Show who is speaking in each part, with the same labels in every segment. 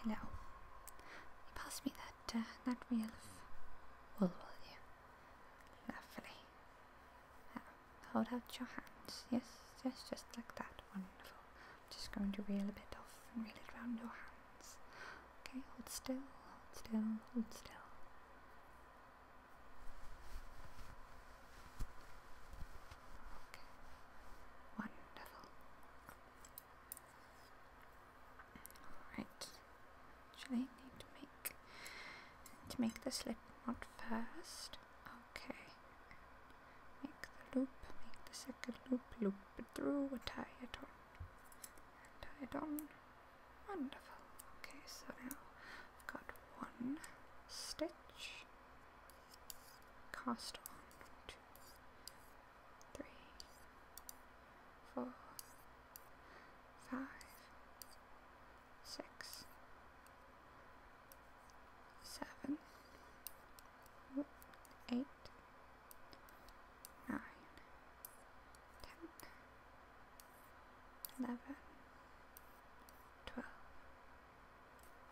Speaker 1: Hello. Pass me that reel of wool, will you? Lovely. Hold out your hands. Yes, just like that. Wonderful. I'm just going to reel a bit off and reel it around your hands. Okay, hold still, hold still, hold still. Okay, wonderful. Alright. Actually, need to make the slip knot first. Okay. Make the loop, make the second loop, loop it through, tie it on. Tie it on. Wonderful. Okay, so now I've got one stitch. Cast on 2, 3, 4, 5, 6, 7, 8, 9, 10, 11, 12.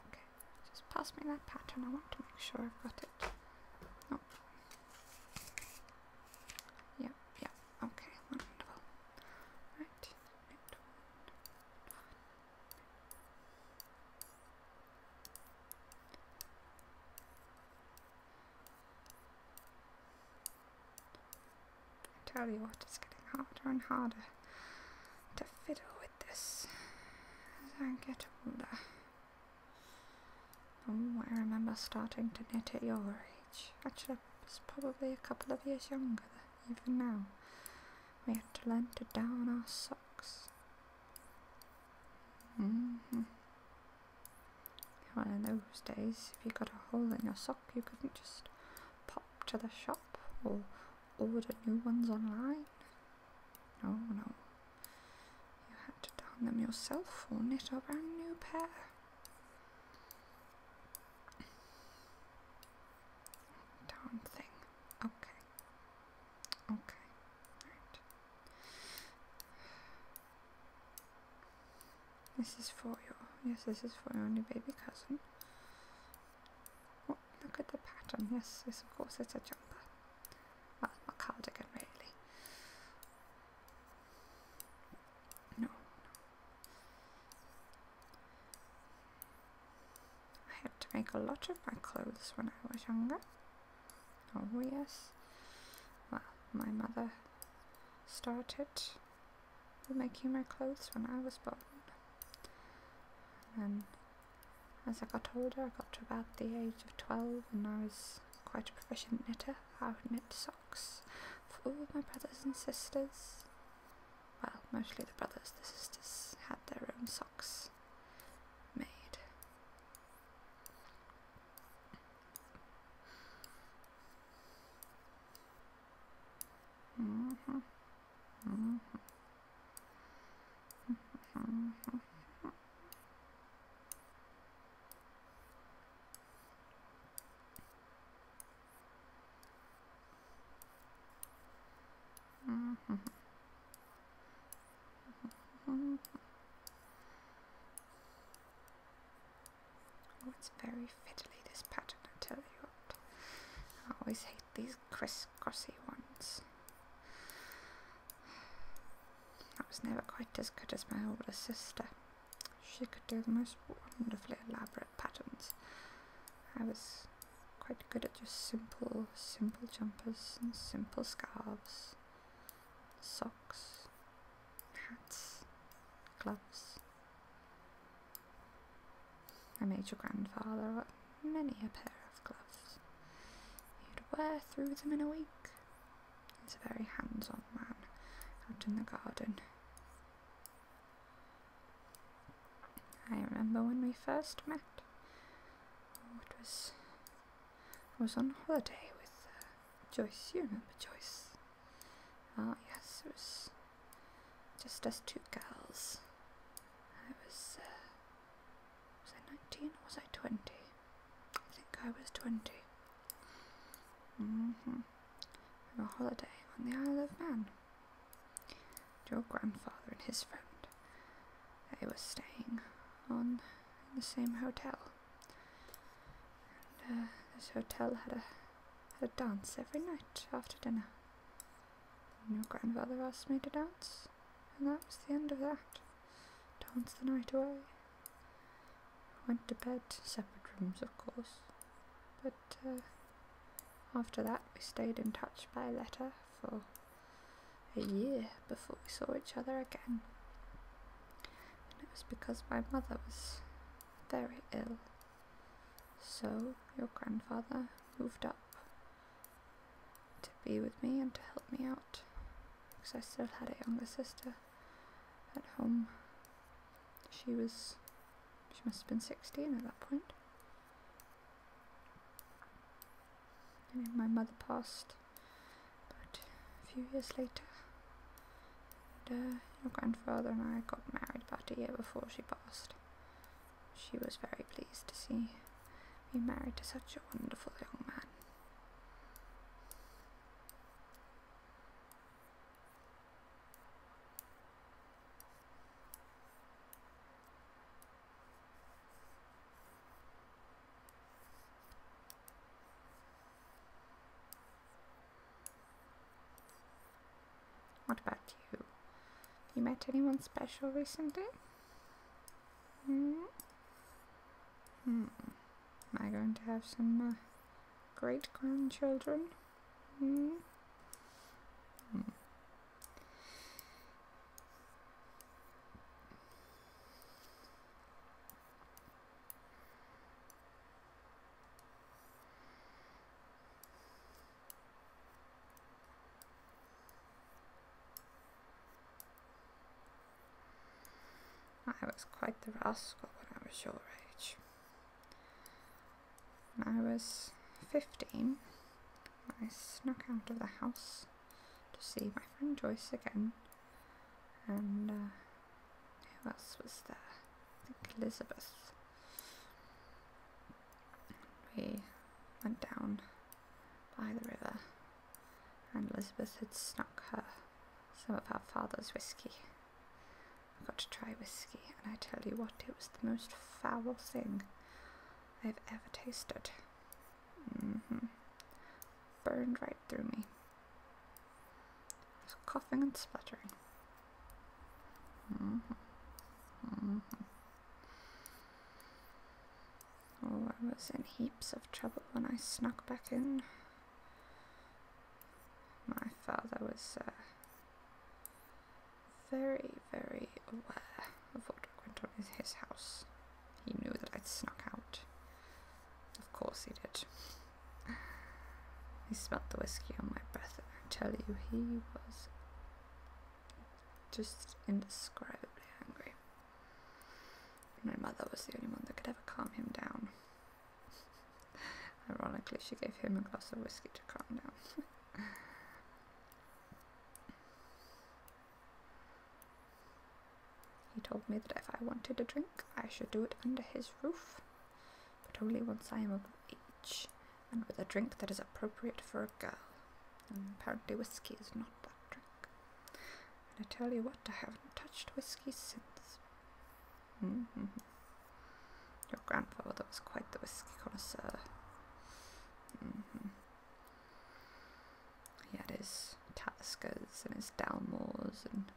Speaker 1: Okay, just pass me that pattern. I want to make sure I've got it. Oh. Yep, okay, wonderful. Right, I tell you what, it's getting harder and harder to fiddle with this as I get older. Oh, I remember starting to knit at your age. Actually, I was probably a couple of years younger even now. We had to learn to down our socks. Well, in those days, if you got a hole in your sock, you couldn't just pop to the shop or order new ones online. No. You had to down them yourself or knit a brand new pair. Darn thing. Okay. Right. This is for your new baby cousin. Oh, look at the pattern. Yes, of course it's a jumper. Well, a cardigan, really. No. I had to make a lot of my clothes when I was younger. Oh, yes. Well, my mother started making my clothes when I was born. And as I got older, I got to about the age of 12, and I was quite a proficient knitter. I would knit socks for all my brothers and sisters. Well, mostly the brothers. The sisters had their own socks made. Oh, it's very fiddly, this pattern, I tell you what. I always hate these crisscrossy ones. I was never quite as good as my older sister. She could do the most wonderfully elaborate patterns. I was quite good at just simple jumpers and simple scarves, socks, hats, gloves. I made your grandfather many a pair of gloves. He'd wear through them in a week. He's a very hands-on man out in the garden. I remember when we first met. Oh, I was on holiday with Joyce. You remember Joyce? Ah, yes, it was just us two girls. Was I 19 or was I 20? I think I was 20. On a holiday on the Isle of Man. Your grandfather and his friend, they were staying on in the same hotel. And this hotel had a dance every night after dinner. And your grandfather asked me to dance, and that was the end of that. Danced the night away. Went to bed, separate rooms of course, but after that we stayed in touch by letter for a year before we saw each other again. And it was because my mother was very ill. So your grandfather moved up to be with me and to help me out, because I still had a younger sister at home. She must have been 16 at that point. And then my mother passed about a few years later. And your grandfather and I got married about a year before she passed. She was very pleased to see me married to such a wonderful young man. What about you? You met anyone special recently? Am I going to have some great-grandchildren? I was quite the rascal when I was your age. When I was 15, I snuck out of the house to see my friend Joyce again, and who else was there? I think Elizabeth. We went down by the river, and Elizabeth had snuck some of her father's whiskey. I got to try whiskey, and I tell you what, it was the most foul thing I've ever tasted. Burned right through me. I was coughing and spluttering. Oh, I was in heaps of trouble when I snuck back in. My father was very, very aware of what went on in his house. He knew that I'd snuck out. Of course he did. He smelt the whiskey on my breath, and I tell you, he was just indescribably angry. My mother was the only one that could ever calm him down. Ironically, she gave him a glass of whiskey to calm down. He told me that if I wanted a drink, I should do it under his roof, but only once I am of age, and with a drink that is appropriate for a girl. And apparently whiskey is not that drink. And I tell you what, I haven't touched whiskey since. Your grandfather was quite the whiskey connoisseur. He had his Taliskers and his Dalmores and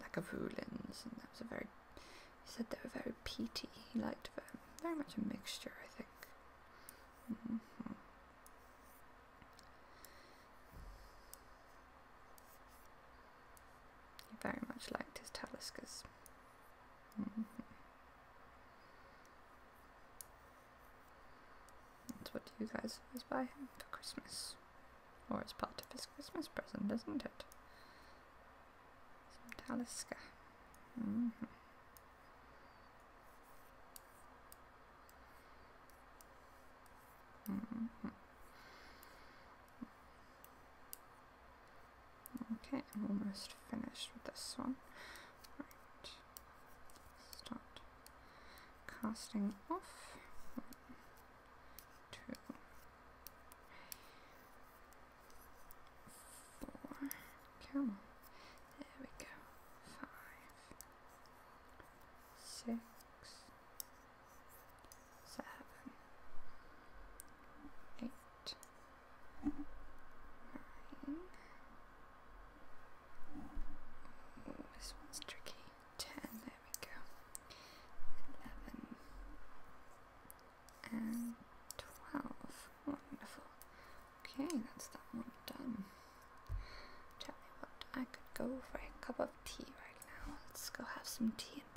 Speaker 1: Lagavulins, and that was he said they were very peaty. He liked very much a mixture, I think. He very much liked his Taliskers. That's what you guys always buy him for Christmas. Or it's part of his Christmas present, isn't it? Some Talisker. Okay, I'm almost finished with this one. Right. Start casting off. 1, 2, 4. Come on. There we go. 5, 6, go for a cup of tea right now. Let's go have some tea and